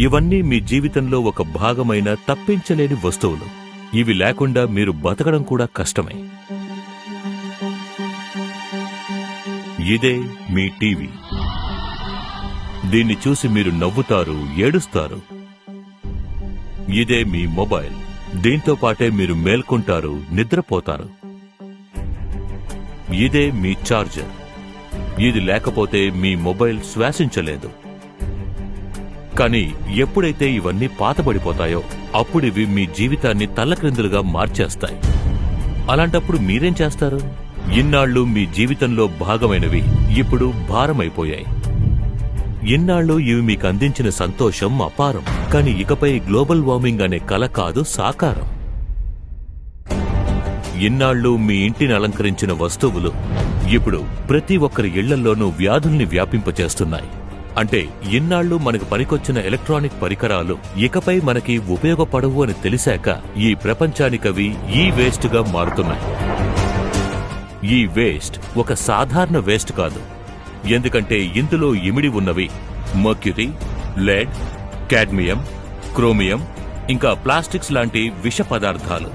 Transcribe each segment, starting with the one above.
ఇవన్నీ మీ జీవితంలో ఒక భాగమైన తప్పించలేని వస్తువులు. ఇవి లేకుండా మీరు బతకడం కూడా కష్టమే. ఇదే మీ టీవీ. దీన్ని చూసి మీరు నవ్వుతారు, ఏడుస్తారు. ఇదే మీ మొబైల్. దీంతో పాటే మీరు మేల్కొంటారు, నిద్రపోతారు. ఇదే మీ ఛార్జర్. ఇది లేకపోతే మీ మొబైల్ శ్వాసించలేదు. కానీ ఎప్పుడైతే ఇవన్నీ పాతబడిపోతాయో అప్పుడివి మీ జీవితాన్ని తల్లక్రిందులుగా మార్చేస్తాయి. అలాంటప్పుడు మీరేం చేస్తారు? ఇన్నాళ్లు మీ జీవితంలో భాగమైనవి ఇప్పుడు భారమైపోయాయి. ఇన్నాళ్లు ఇవి మీకు అందించిన సంతోషం అపారం. కానీ ఇకపై గ్లోబల్ వార్మింగ్ అనే కల కాదు, సాకారం. ఇన్నాళ్లు మీ ఇంటిని అలంకరించిన వస్తువులు ఇప్పుడు ప్రతి ఒక్కరి ఇళ్లలోనూ వ్యాధుల్ని వ్యాపింపచేస్తున్నాయి. అంటే ఇన్నాళ్లు మనకు పనికొచ్చిన ఎలక్ట్రానిక్ పరికరాలు ఇకపై మనకి ఉపయోగపడవు అని తెలిసాక ఈ ప్రపంచానికవి ఈ వేస్ట్గా మారుతున్నాయి. ఈ వేస్ట్ ఒక సాధారణ వేస్ట్ కాదు. ఎందుకంటే ఇందులో ఇమిడి ఉన్నవి మర్క్యూరీ, లెడ్, కాడ్మియం, క్రోమియం, ఇంకా ప్లాస్టిక్స్ లాంటి విష పదార్థాలు.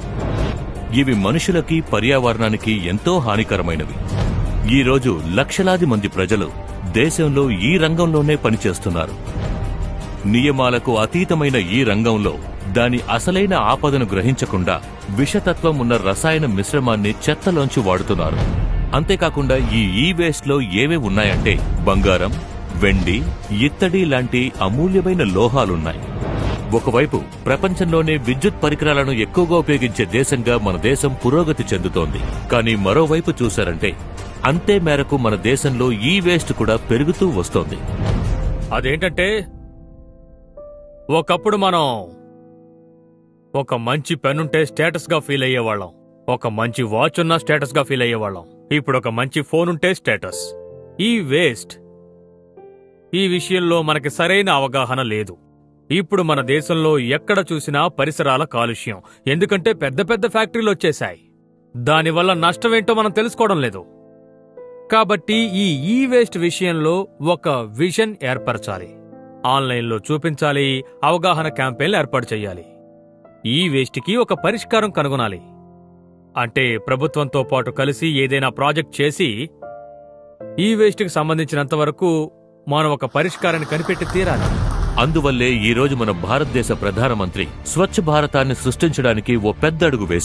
ఇవి మనుషులకి, పర్యావరణానికి ఎంతో హానికరమైనవి. ఈరోజు లక్షలాది మంది ప్రజలు దేశంలో ఈ రంగంలోనే పనిచేస్తున్నారు. నియమాలకు అతీతమైన ఈ రంగంలో దాని అసలైన ఆపదను గ్రహించకుండా విషతత్వం ఉన్న రసాయన మిశ్రమాన్ని చెత్తలోంచి వాడుతున్నారు. అంతేకాకుండా ఈ వేస్ట్ లో ఏవే ఉన్నాయంటే బంగారం, వెండి, ఇత్తడి లాంటి అమూల్యమైన లోహాలున్నాయి. ఒకవైపు ప్రపంచంలోనే విద్యుత్ పరికరాలను ఎక్కువగా ఉపయోగించే దేశంగా మన దేశం పురోగతి చెందుతోంది. కానీ మరోవైపు చూశారంటే అంతే మేరకు మన దేశంలో ఈ వేస్ట్ కూడా పెరుగుతూ వస్తోంది. అదేంటంటే ఒకప్పుడు మనం ఒక మంచి పెన్నుంటే స్టేటస్ గా ఫీల్ అయ్యేవాళ్ళం. ఒక మంచి వాచ్ ఉన్నా స్టేటస్ గా ఫీల్ అయ్యేవాళ్ళం. ఇప్పుడు ఒక మంచి ఫోన్ ఉంటే స్టేటస్. ఈ వేస్ట్, ఈ విషయంలో మనకి సరైన అవగాహన లేదు. ఇప్పుడు మన దేశంలో ఎక్కడ చూసినా పరిసరాల కాలుష్యం. ఎందుకంటే పెద్ద పెద్ద ఫ్యాక్టరీలు వచ్చేశాయి. దానివల్ల నష్టమేంటో మనం తెలుసుకోవడం లేదు. కాబట్టి ఈ వేస్ట్ విషయంలో ఒక విజన్ ఏర్పరచాలి. ఆన్లైన్లో చూపించాలి. అవగాహన క్యాంపెయిన్లు ఏర్పాటు చేయాలి. ఈ వేస్ట్కి ఒక పరిష్కారం కనుగొనాలి. అంటే ప్రభుత్వంతో పాటు కలిసి ఏదైనా ప్రాజెక్ట్ చేసి ఈ వేస్ట్కి సంబంధించినంత వరకు మనం ఒక పరిష్కారాన్ని కనిపెట్టి తీరాలి. అందువల్లే ఈ రోజు మన భారతదేశ ప్రధానమంత్రి స్వచ్ఛ భారతాన్ని సృష్టించడానికి ఓ పెద్ద అడుగు వేశారు.